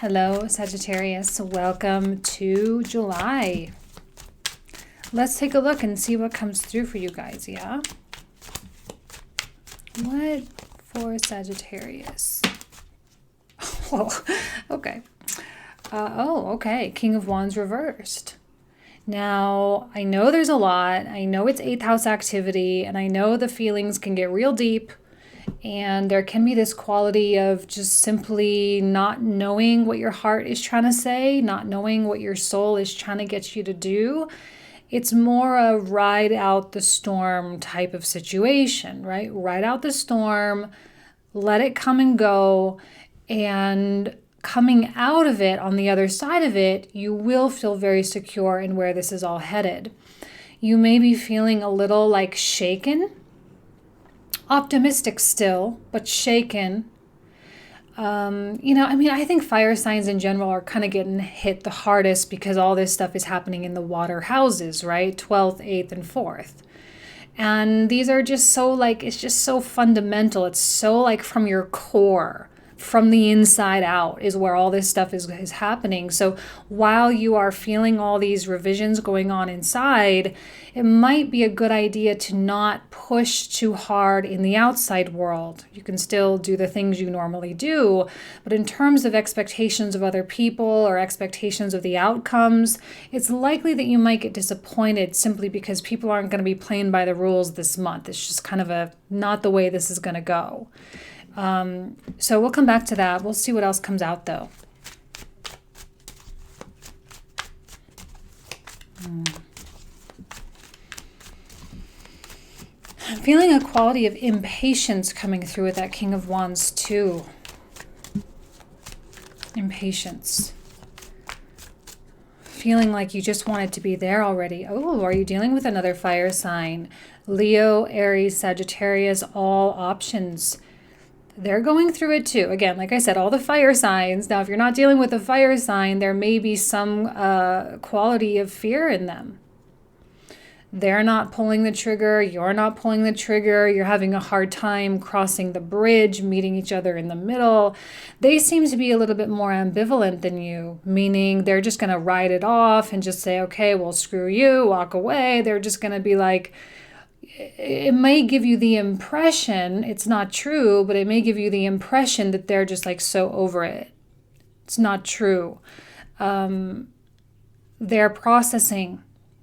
Hello, Sagittarius. Welcome to July. Let's take a look and see what comes through for you guys, yeah? What for Sagittarius? Oh, okay. Okay. King of Wands reversed. Now, I know there's a lot. I know it's 8th house activity, and I know the feelings can get real deep. And there can be this quality of just simply not knowing what your heart is trying to say, not knowing what your soul is trying to get you to do. It's more a ride out the storm type of situation, right? Ride out the storm, let it come and go, and coming out of it, on the other side of it, you will feel very secure in where this is all headed. You may be feeling a little like shaken, optimistic still, but shaken. I think fire signs in general are kind of getting hit the hardest because all this stuff is happening in the water houses, right? 12th, 8th, and 4th. And these are just so it's just so fundamental. It's so like from your core, from the inside out is where all this stuff is happening. So while you are feeling all these revisions going on inside, it might be a good idea to not push too hard in the outside world. You can still do the things you normally do, but in terms of expectations of other people or expectations of the outcomes, it's likely that you might get disappointed simply because people aren't going to be playing by the rules this month. It's just kind of not the way this is going to go. So we'll come back to that. We'll see what else comes out though. I'm feeling a quality of impatience coming through with that King of Wands too. Impatience. Feeling like you just want it to be there already. Oh, are you dealing with another fire sign? Leo, Aries, Sagittarius, all options. They're going through it too. Again, like I said, all the fire signs. Now, if you're not dealing with a fire sign, there may be some quality of fear in them. They're not pulling the trigger. You're not pulling the trigger. You're having a hard time crossing the bridge, meeting each other in the middle. They seem to be a little bit more ambivalent than you, meaning they're just going to ride it off and just say, okay, well, screw you, walk away. They're just going to be like, it may give you the impression, it's not true, but it may give you the impression that they're just like so over it. It's not true. They're processing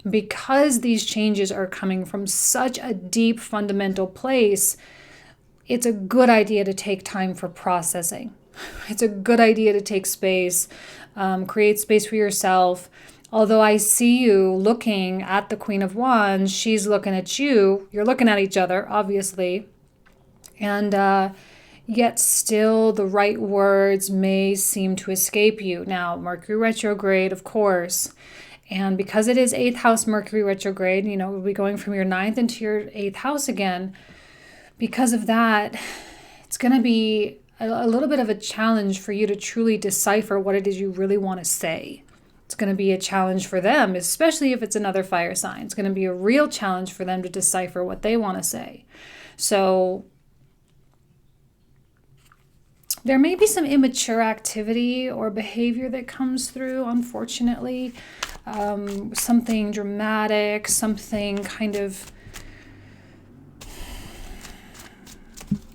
because these changes are coming from such a deep fundamental place. It's a good idea to take time for processing. It's a good idea to take space, create space for yourself. Although I see you looking at the Queen of Wands, she's looking at you. You're looking at each other, obviously. And yet still the right words may seem to escape you. Now, Mercury retrograde, of course. And because it is 8th house Mercury retrograde, we'll be going from your 9th into your 8th house again. Because of that, it's going to be a little bit of a challenge for you to truly decipher what it is you really want to say. It's going to be a challenge for them, especially if it's another fire sign. It's going to be a real challenge for them to decipher what they want to say. So there may be some immature activity or behavior that comes through, unfortunately. Something dramatic, something kind of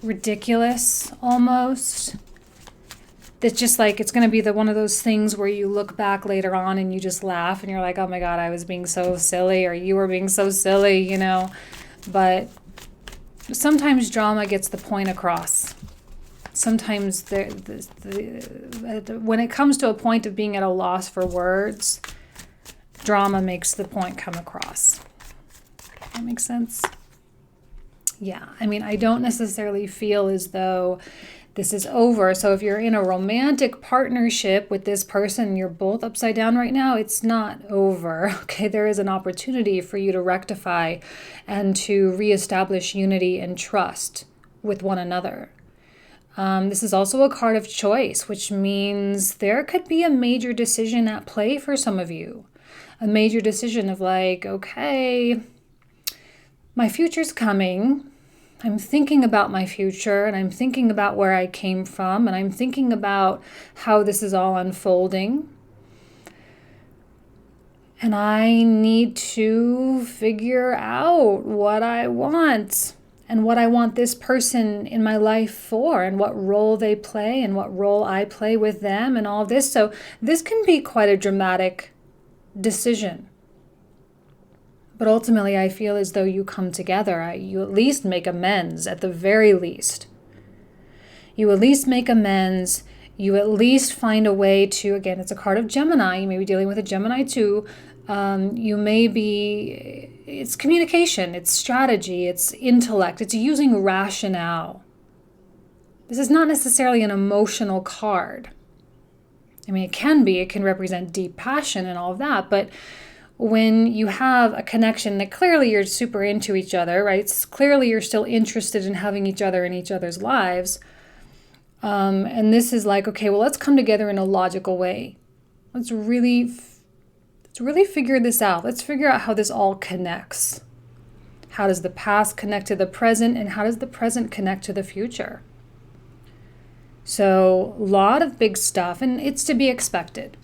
ridiculous almost. That's just like, it's going to be one of those things where you look back later on and you just laugh and you're like, oh my God, I was being so silly, or you were being so silly, But sometimes drama gets the point across. Sometimes when it comes to a point of being at a loss for words, drama makes the point come across. That makes sense? Yeah, I don't necessarily feel as though this is over. So if you're in a romantic partnership with this person, you're both upside down right now, it's not over. Okay, there is an opportunity for you to rectify and to reestablish unity and trust with one another. This is also a card of choice, which means there could be a major decision at play for some of you. A major decision of like, okay, my future's coming, I'm thinking about my future, and I'm thinking about where I came from, and I'm thinking about how this is all unfolding. And I need to figure out what I want and what I want this person in my life for, and what role they play and what role I play with them and all this. So this can be quite a dramatic decision. But ultimately, I feel as though you come together. You at least make amends, at the very least. You at least make amends. You at least find a way to, again, it's a card of Gemini. You may be dealing with a Gemini too. It's communication, it's strategy, it's intellect, it's using rationale. This is not necessarily an emotional card. I mean, it can represent deep passion and all of that, but when you have a connection that clearly you're super into each other, right? Clearly you're still interested in having each other in each other's lives. And this is like, okay, well, let's come together in a logical way. Let's really figure this out. Let's figure out how this all connects. How does the past connect to the present, and how does the present connect to the future? So a lot of big stuff, and it's to be expected.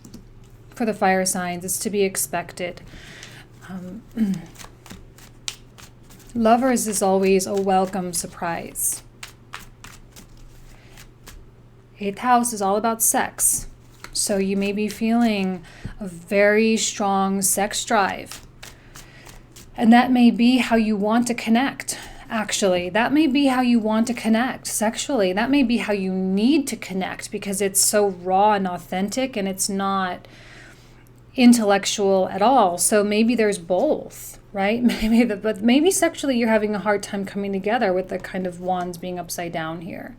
For the fire signs, it's to be expected. Lovers is always a welcome surprise. 8th house is all about sex. So you may be feeling a very strong sex drive. And that may be how you want to connect, actually. That may be how you want to connect sexually. That may be how you need to connect, because it's so raw and authentic and it's not intellectual at all. So maybe there's both, right? But maybe sexually you're having a hard time coming together with the kind of wands being upside down here.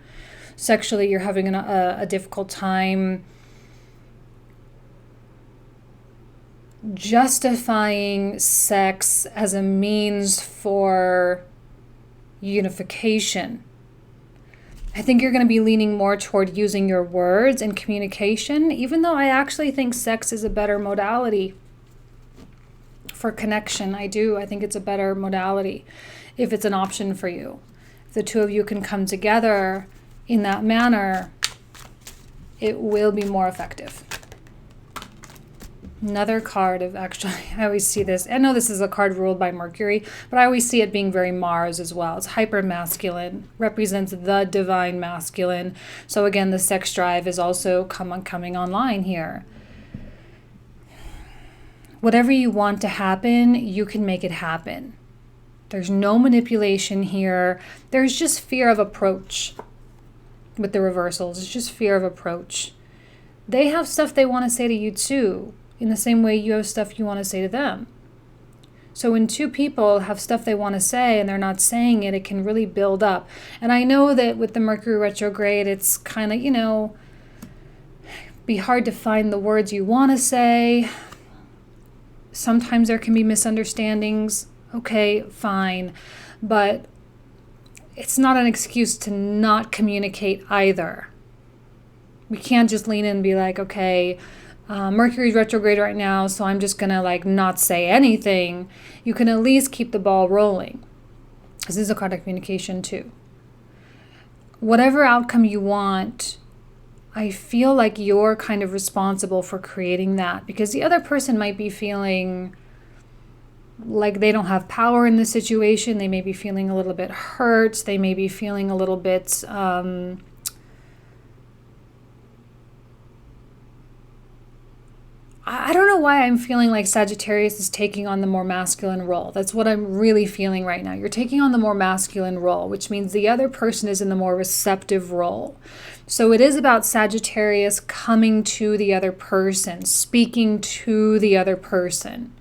Sexually you're having a difficult time justifying sex as a means for unification. I think you're going to be leaning more toward using your words and communication, even though I actually think sex is a better modality for connection. I do. I think it's a better modality if it's an option for you. If the two of you can come together in that manner, it will be more effective. Another card of, actually, I always see this. I know this is a card ruled by Mercury, but I always see it being very Mars as well. It's hyper masculine, represents the divine masculine. So again, the sex drive is also coming online here. Whatever you want to happen, you can make it happen. There's no manipulation here. There's just fear of approach with the reversals. It's just fear of approach. They have stuff they want to say to you too, in the same way you have stuff you want to say to them. So when two people have stuff they want to say and they're not saying it, it can really build up. And I know that with the Mercury retrograde, it's kind of, be hard to find the words you want to say. Sometimes there can be misunderstandings. Okay, fine. But it's not an excuse to not communicate either. We can't just lean in and be like, okay, Mercury's retrograde right now, so I'm just gonna not say anything. You can at least keep the ball rolling. This is a card of communication too. Whatever outcome you want, I feel like you're kind of responsible for creating that, because the other person might be feeling like they don't have power in the situation. They may be feeling a little bit hurt. They may be feeling a little bit I don't know why I'm feeling like Sagittarius is taking on the more masculine role. That's what I'm really feeling right now. You're taking on the more masculine role, which means the other person is in the more receptive role. So it is about Sagittarius coming to the other person, speaking to the other person.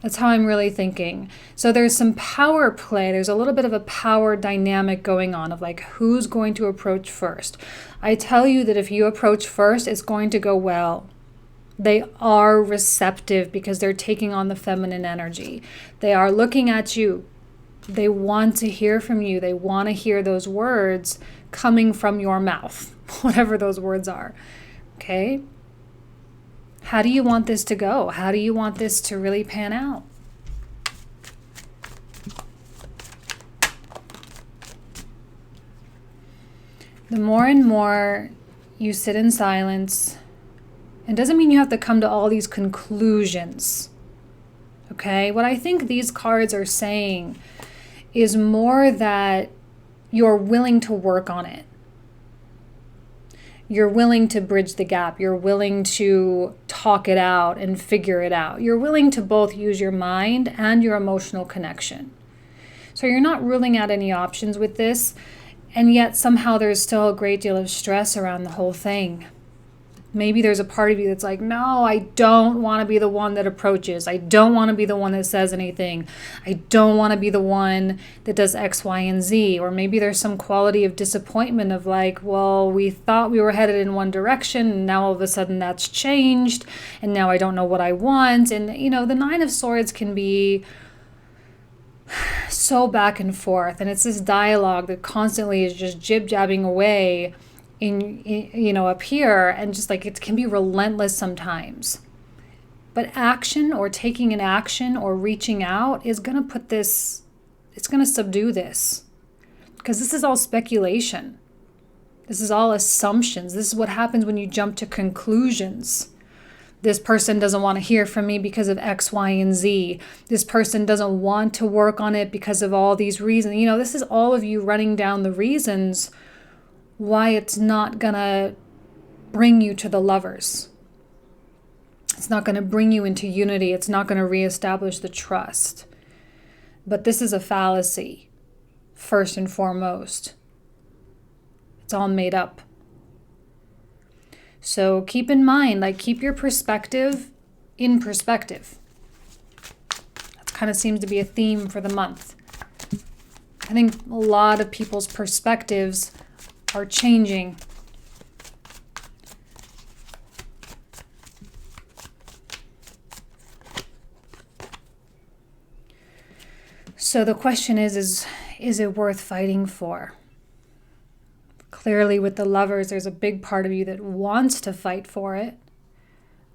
That's how I'm really thinking. So there's some power play. There's a little bit of a power dynamic going on of who's going to approach first. I tell you that if you approach first, it's going to go well. They are receptive because they're taking on the feminine energy. They are looking at you. They want to hear from you. They want to hear those words coming from your mouth, whatever those words are. Okay? How do you want this to go? How do you want this to really pan out? The more and more you sit in silence, it doesn't mean you have to come to all these conclusions. Okay? What I think these cards are saying is more that you're willing to work on it. You're willing to bridge the gap. You're willing to talk it out and figure it out. You're willing to both use your mind and your emotional connection. So you're not ruling out any options with this, and yet somehow there's still a great deal of stress around the whole thing. Maybe there's a part of you that's like, no, I don't want to be the one that approaches. I don't want to be the one that says anything. I don't want to be the one that does X, Y, and Z. Or maybe there's some quality of disappointment of like, well, we thought we were headed in one direction, and now all of a sudden that's changed, and now I don't know what I want. And, you know, the Nine of Swords can be so back and forth, and it's this dialogue that constantly is just jib-jabbing away in you know, up here, and just like it can be relentless sometimes. But action, or taking an action, or reaching out is going to put this, it's going to subdue this, because this is all speculation. This is all assumptions. This is what happens when you jump to conclusions. This person doesn't want to hear from me because of X, Y, and Z. This person doesn't want to work on it because of all these reasons. You know, this is all of you running down the reasons why it's not going to bring you to the Lovers. It's not going to bring you into unity. It's not going to reestablish the trust. But this is a fallacy, first and foremost. It's all made up. So keep in mind, like, keep your perspective in perspective. That kind of seems to be a theme for the month. I think a lot of people's perspectives are changing. So the question is it worth fighting for? Clearly with the Lovers, there's a big part of you that wants to fight for it.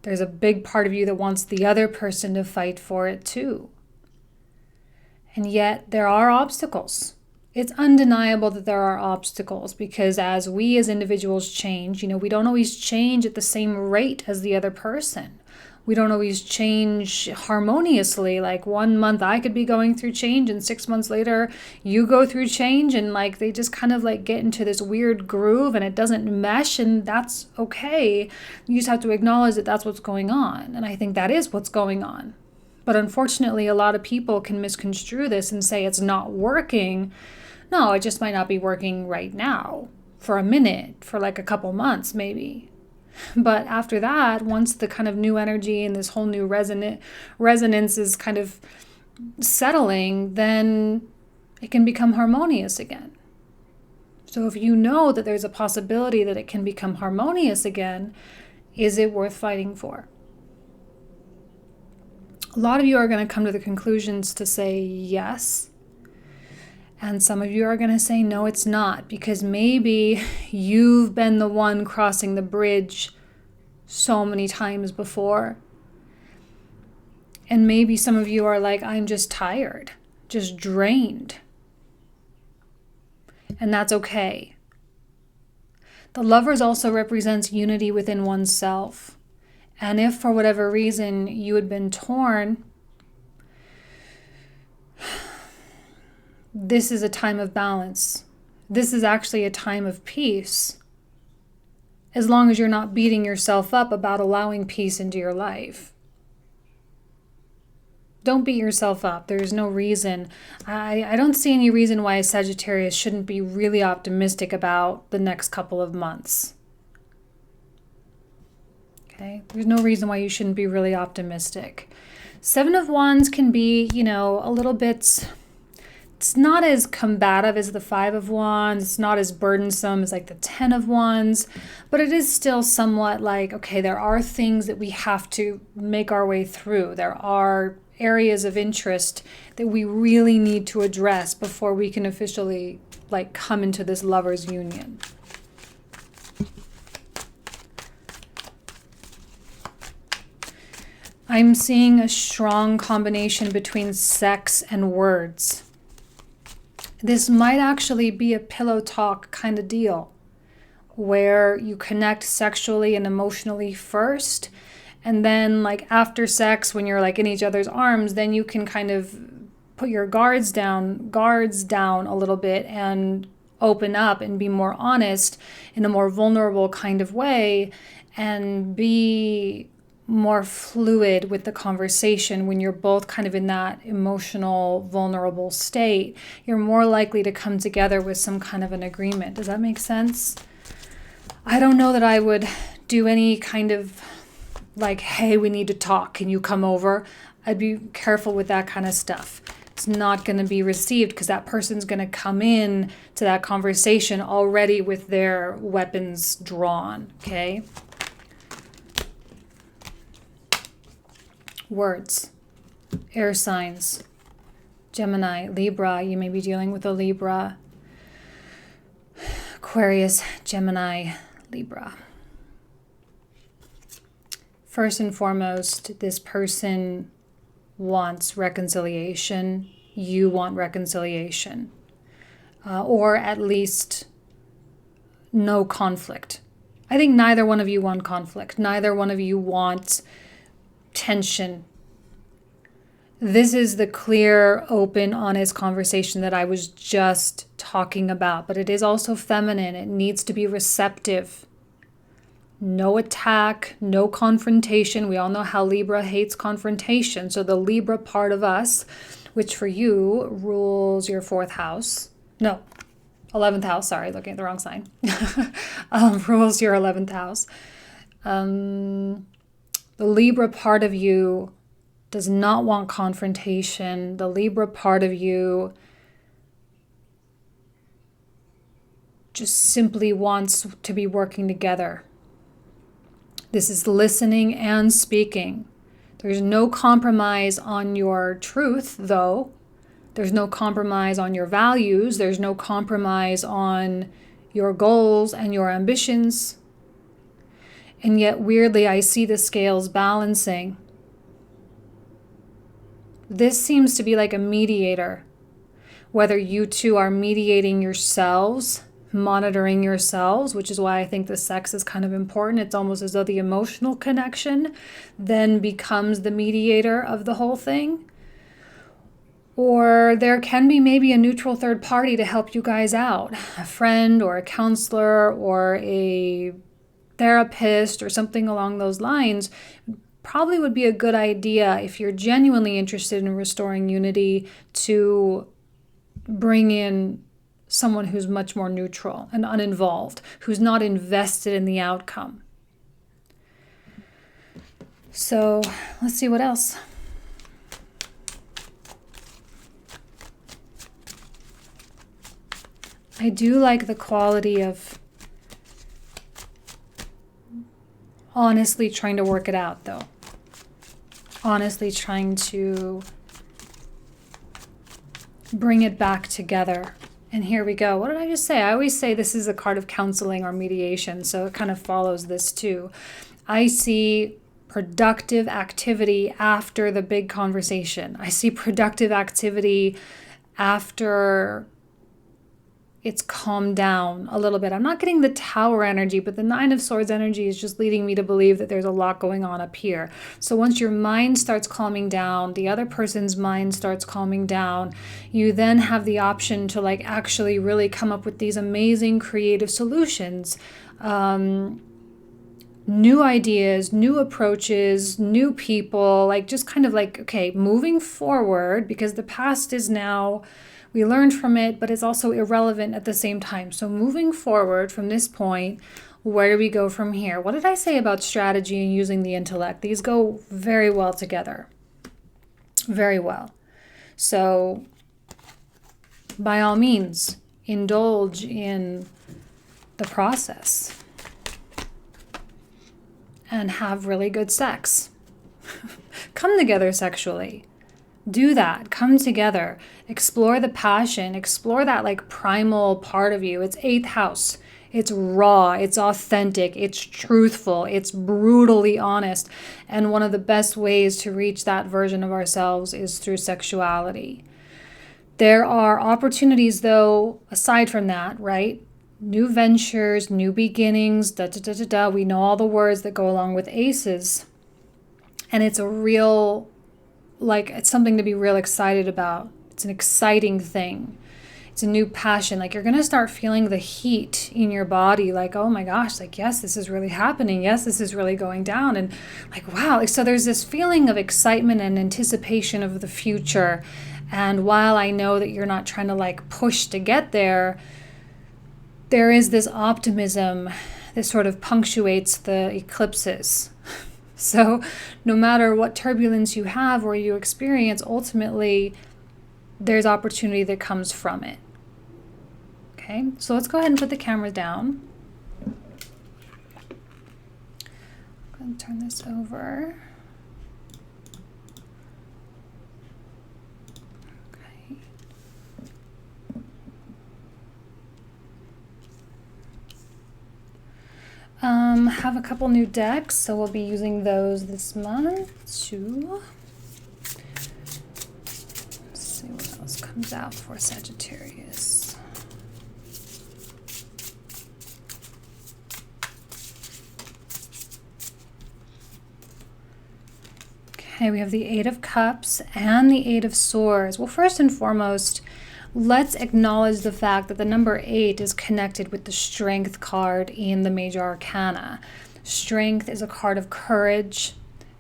There's a big part of you that wants the other person to fight for it too. And yet there are obstacles. It's undeniable that there are obstacles, because as we as individuals change, you know, we don't always change at the same rate as the other person. We don't always change harmoniously. Like 1 month I could be going through change, and 6 months later you go through change, and like they just kind of like get into this weird groove and it doesn't mesh, and that's okay. You just have to acknowledge that that's what's going on. And I think that is what's going on. But unfortunately, a lot of people can misconstrue this and say it's not working. No, it just might not be working right now, for a minute, for like a couple months maybe. But after that, once the kind of new energy and this whole new resonance is kind of settling, then it can become harmonious again. So if you know that there's a possibility that it can become harmonious again, is it worth fighting for? A lot of you are going to come to the conclusions to say yes. And some of you are going to say, no, it's not, because maybe you've been the one crossing the bridge so many times before. And maybe some of you are like, I'm just tired, just drained. And that's okay. The Lovers also represents unity within oneself. And if for whatever reason you had been torn, this is a time of balance. This is actually a time of peace. As long as you're not beating yourself up about allowing peace into your life. Don't beat yourself up. There's no reason. I don't see any reason why a Sagittarius shouldn't be really optimistic about the next couple of months. Okay? There's no reason why you shouldn't be really optimistic. 7 of Wands can be, you know, a little bit... It's not as combative as the 5 of Wands. It's not as burdensome as like the 10 of Wands. But it is still somewhat like, okay, there are things that we have to make our way through. There are areas of interest that we really need to address before we can officially like come into this Lovers union. I'm seeing a strong combination between sex and words. This might actually be a pillow talk kind of deal. where you connect sexually and emotionally first. And then like after sex, when you're like in each other's arms, then you can kind of put your guards down a little bit and open up and be more honest in a more vulnerable kind of way and be more fluid with the conversation. When you're both kind of in that emotional, vulnerable state, you're more likely to come together with some kind of an agreement. Does that make sense? I don't know that I would do any kind of like, hey, we need to talk, can you come over? I'd be careful with that kind of stuff. It's not going to be received because that person's going to come in to that conversation already with their weapons drawn, okay? Words. Air signs. Gemini, Libra, you may be dealing with a Libra. Aquarius, Gemini, Libra. First and foremost, this person wants reconciliation. You want reconciliation. Or at least no conflict. I think neither one of you want conflict. Neither one of you want tension. This is the clear, open, honest conversation that I was just talking about. But it is also feminine. It needs to be receptive. No attack, no confrontation. We all know how Libra hates confrontation. So the Libra part of us, which for you rules your 4th house. No, 11th house. Sorry, looking at the wrong sign. Rules your 11th house. The Libra part of you does not want confrontation. The Libra part of you just simply wants to be working together. This is listening and speaking. There's no compromise on your truth, though. There's no compromise on your values. There's no compromise on your goals and your ambitions. And yet, weirdly, I see the scales balancing. This seems to be like a mediator. Whether you two are mediating yourselves, monitoring yourselves, which is why I think the sex is kind of important. It's almost as though the emotional connection then becomes the mediator of the whole thing. Or there can be maybe a neutral third party to help you guys out. A friend or a counselor or a therapist or something along those lines probably would be a good idea if you're genuinely interested in restoring unity to bring in someone who's much more neutral and uninvolved, who's not invested in the outcome. So let's see what else. I do like the quality of honestly trying to work it out, though. Honestly trying to bring it back together. And here we go. What did I just say? I always say this is a card of counseling or mediation, so it kind of follows this too. I see productive activity after the big conversation. I see productive activity after it's calmed down a little bit. I'm not getting the Tower energy, but the 9 of Swords energy is just leading me to believe that there's a lot going on up here. So once your mind starts calming down, the other person's mind starts calming down, you then have the option to like actually really come up with these amazing creative solutions. New ideas, new approaches, new people, like just kind of like, okay, moving forward, because the past is now, we learned from it, but it's also irrelevant at the same time. So moving forward from this point, where do we go from here? What did I say about strategy and using the intellect? These go very well together. Very well. So by all means, indulge in the process and have really good sex. Come together sexually. Do that. Come together. Explore the passion. Explore that like primal part of you. It's 8th house. It's raw. It's authentic. It's truthful. It's brutally honest. And one of the best ways to reach that version of ourselves is through sexuality. There are opportunities, though, aside from that, right? new ventures, new beginnings, da da da da da. We know all the words that go along with aces. And it's a real, like, it's something to be real excited about. It's an exciting thing. It's a new passion. Like, you're going to start feeling the heat in your body. Like, oh my gosh, like, yes, this is really happening. Yes, this is really going down. And like, wow. Like, so there's this feeling of excitement and anticipation of the future. And while I know that you're not trying to like push to get there, there is this optimism that sort of punctuates the eclipses. So no matter what turbulence you have or you experience, ultimately there's opportunity that comes from it. Okay, so let's go ahead and put the camera down. I'm going to turn this over. Okay. Have a couple new decks, so we'll be using those this month too. Let's see what else comes out for Sagittarius. Okay, we have the Eight of Cups and the Eight of Swords. Well, first and foremost, let's acknowledge the fact that the number 8 is connected with the Strength card in the Major Arcana. Strength is a card of courage,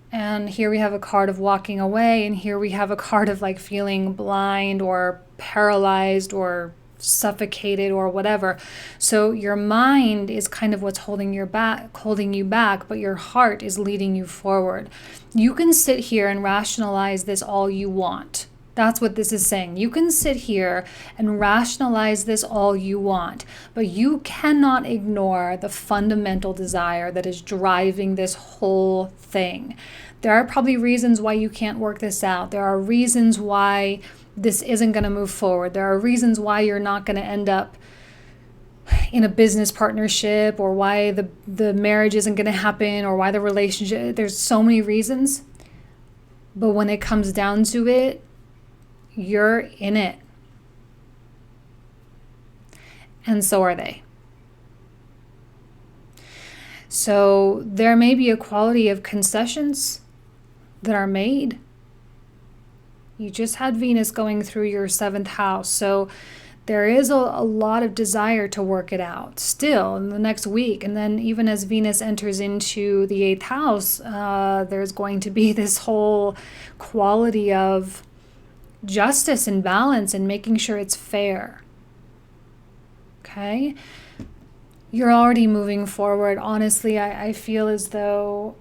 and here we have a card of walking away, and here we have a card of like feeling blind or paralyzed or suffocated or whatever. So your mind is kind of what's holding you back, but your heart is leading you forward. You can sit here and rationalize this all you want. That's what this is saying. You can sit here and rationalize this all you want, but you cannot ignore the fundamental desire that is driving this whole thing. There are probably reasons why you can't work this out. There are reasons why this isn't going to move forward. There are reasons why you're not going to end up in a business partnership, or why the marriage isn't going to happen, or why the relationship, there's so many reasons. But when it comes down to it, you're in it. And so are they. So there may be a quality of concessions that are made. You just had Venus going through your 7th house. So there is a lot of desire to work it out still in the next week. And then even as Venus enters into the 8th house, there's going to be this whole quality of justice and balance and making sure it's fair. Okay? You're already moving forward. Honestly, I feel as though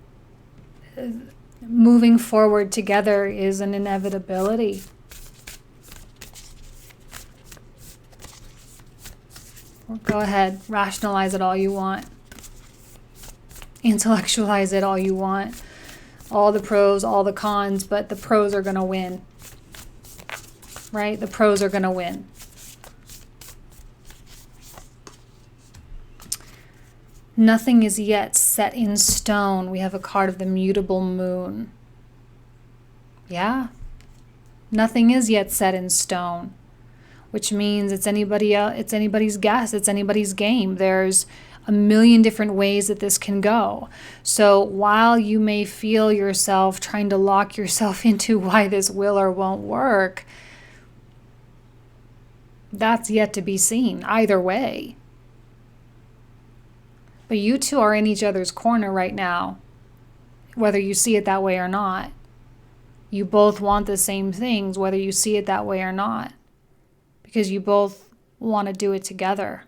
moving forward together is an inevitability. Well, go ahead, rationalize it all you want. Intellectualize it all you want. All the pros, all the cons, but the pros are going to win. Right? The pros are going to win. Nothing is yet set in stone. We have a card of the mutable moon. Yeah. Nothing is yet set in stone, which means it's anybody's guess, it's anybody's game. There's a million different ways that this can go. So while you may feel yourself trying to lock yourself into why this will or won't work, that's yet to be seen either way. But you two are in each other's corner right now, whether you see it that way or not. You both want the same things, whether you see it that way or not, because you both want to do it together.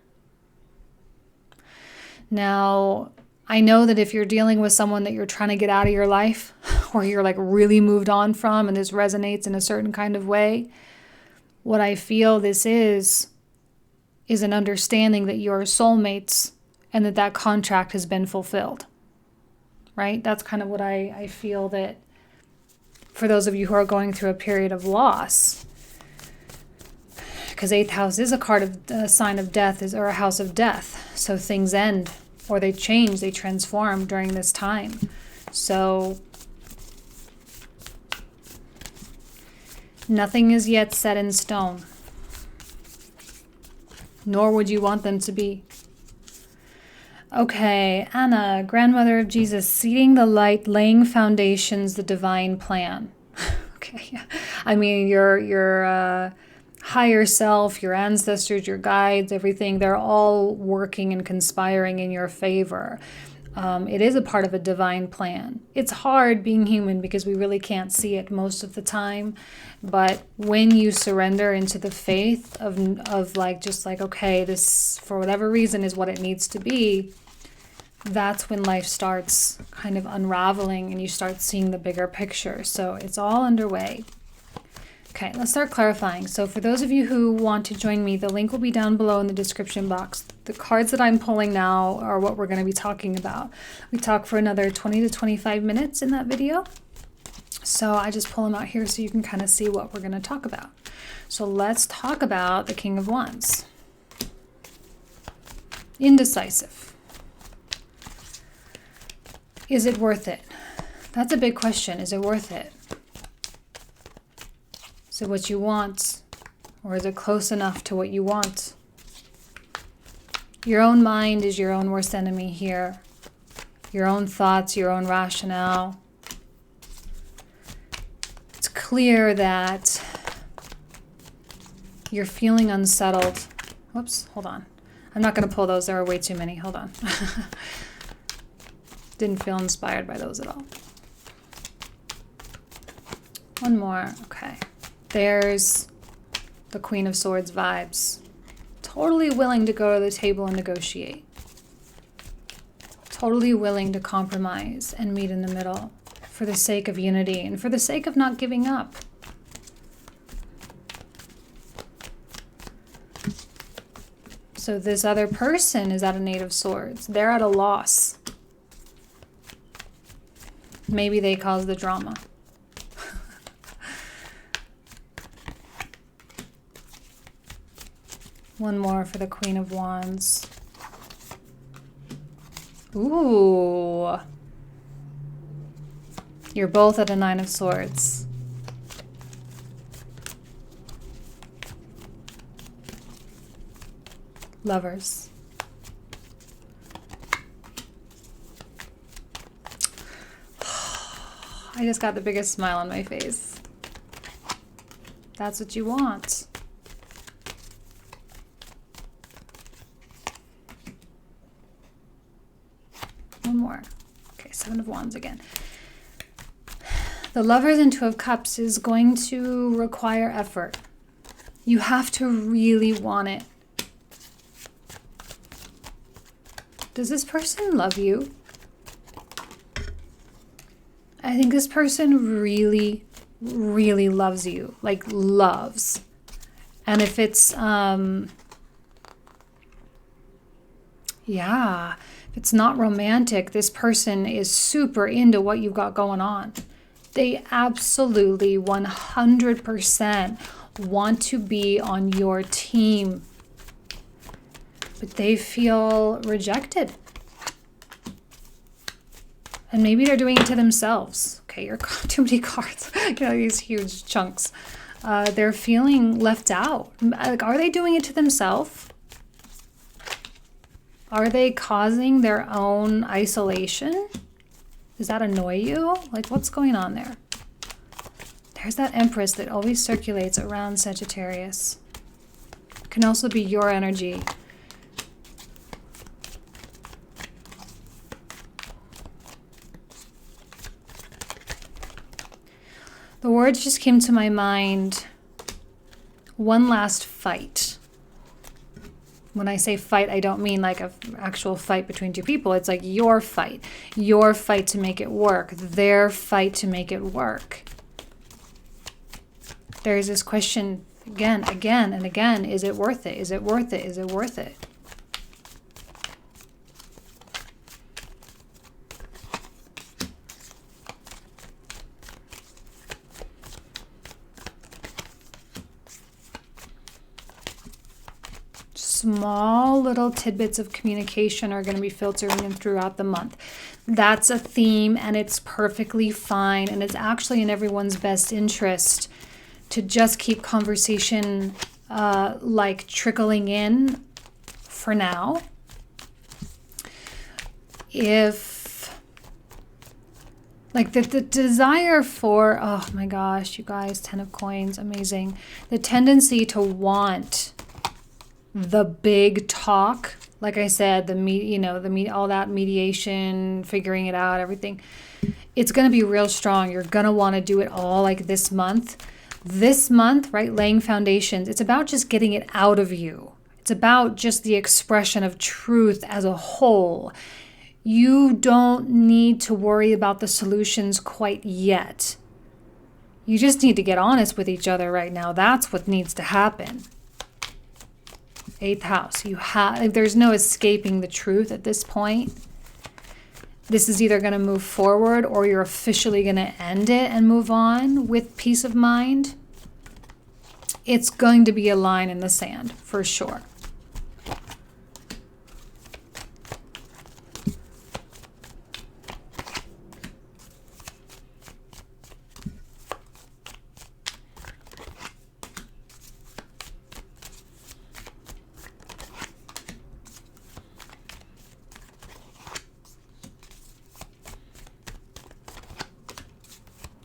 Now, I know that if you're dealing with someone that you're trying to get out of your life, or you're like really moved on from, and this resonates in a certain kind of way, what I feel this is an understanding that you're soulmates and that contract has been fulfilled, right? That's kind of what I feel, that for those of you who are going through a period of loss, because 8th house is a card of a sign of death, or a house of death. So things end, or they change, they transform during this time. So nothing is yet set in stone, nor would you want them to be. Okay, Anna, grandmother of Jesus, seeding the light, laying foundations, the divine plan. Okay, I mean, your higher self, your ancestors, your guides, everything, they're all working and conspiring in your favor. It is a part of a divine plan. It's hard being human because we really can't see it most of the time. But when you surrender into the faith of like, just like, okay, this for whatever reason is what it needs to be, that's when life starts kind of unraveling and you start seeing the bigger picture. So it's all underway. Okay, let's start clarifying. So for those of you who want to join me, the link will be down below in the description box. The cards that I'm pulling now are what we're going to be talking about. We talk for another 20 to 25 minutes in that video. So I just pull them out here so you can kind of see what we're going to talk about. So let's talk about the King of Wands. Indecisive. Is it worth it? That's a big question. Is it worth it? Is it what you want? Or is it close enough to what you want? Your own mind is your own worst enemy here. Your own thoughts, your own rationale. It's clear that you're feeling unsettled. Whoops, hold on. I'm not going to pull those. There are way too many. Hold on. Didn't feel inspired by those at all. One more. Okay. There's the Queen of Swords vibes. Totally willing to go to the table and negotiate. Totally willing to compromise and meet in the middle for the sake of unity and for the sake of not giving up. So this other person is at an Eight of Swords. They're at a loss. Maybe they caused the drama. One more for the Queen of Wands. Ooh. You're both at a Nine of Swords. Lovers. I just got the biggest smile on my face. That's what you want. One more. Okay, Seven of Wands again. The Lovers and Two of Cups is going to require effort. You have to really want it. Does this person love you? I think this person really, really loves you. Like, loves. And if it's, yeah, if it's not romantic, this person is super into what you've got going on. They absolutely 100% want to be on your team. But they feel rejected. And maybe they're doing it to themselves. Okay, you're too many cards. You know, these huge chunks. They're feeling left out. Like, are they doing it to themselves? Are they causing their own isolation? Does that annoy you? Like, what's going on there? There's that Empress that always circulates around Sagittarius. It can also be your energy. The words just came to my mind. One last fight. When I say fight, I don't mean like an actual fight between two people. It's like your fight. Your fight to make it work. Their fight to make it work. There's this question again and again. Is it worth it? Is it worth it? Is it worth it? Small little tidbits of communication are going to be filtering in throughout the month. That's a theme, and it's perfectly fine, and it's actually in everyone's best interest to just keep conversation like trickling in for now. if like the desire for, oh my gosh, you guys, 10 of coins, amazing. The tendency to want the big talk, like I said, all that mediation, figuring it out, everything. It's going to be real strong. You're going to want to do it all like this month. This month, right? Laying foundations. It's about just getting it out of you. It's about just the expression of truth as a whole. You don't need to worry about the solutions quite yet. You just need to get honest with each other right now. That's what needs to happen. 8th house. There's no escaping the truth at this point. This is either going to move forward or you're officially going to end it and move on with peace of mind. It's going to be a line in the sand for sure.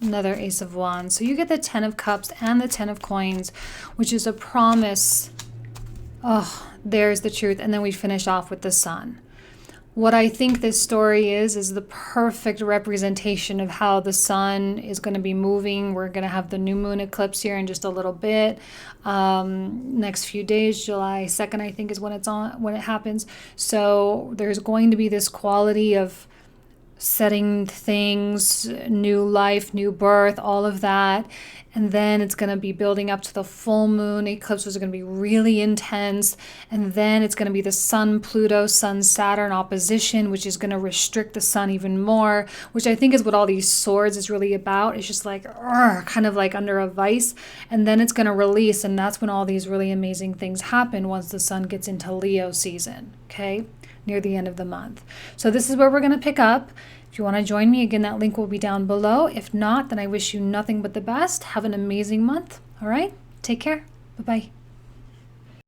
Another Ace of Wands. So you get the 10 of Cups and the 10 of Coins, which is a promise. Oh, there's the truth. And then we finish off with the Sun. What I think this story is the perfect representation of how the Sun is going to be moving. We're going to have the new moon eclipse here in just a little bit. Next few days, July 2nd, I think is when it happens. So there's going to be this quality of setting things, new life, new birth, all of that. And then it's going to be building up to the full moon. Eclipses are going to be really intense. And then it's going to be the Sun, Pluto, Sun, Saturn opposition, which is going to restrict the Sun even more, which I think is what all these swords is really about. It's just like, kind of like under a vice. And then it's going to release. And that's when all these really amazing things happen once the Sun gets into Leo season, okay? Near the end of the month. So this is where we're going to pick up. If you want to join me, again, that link will be down below. If not, then I wish you nothing but the best. Have an amazing month. All right? Take care. Bye-bye.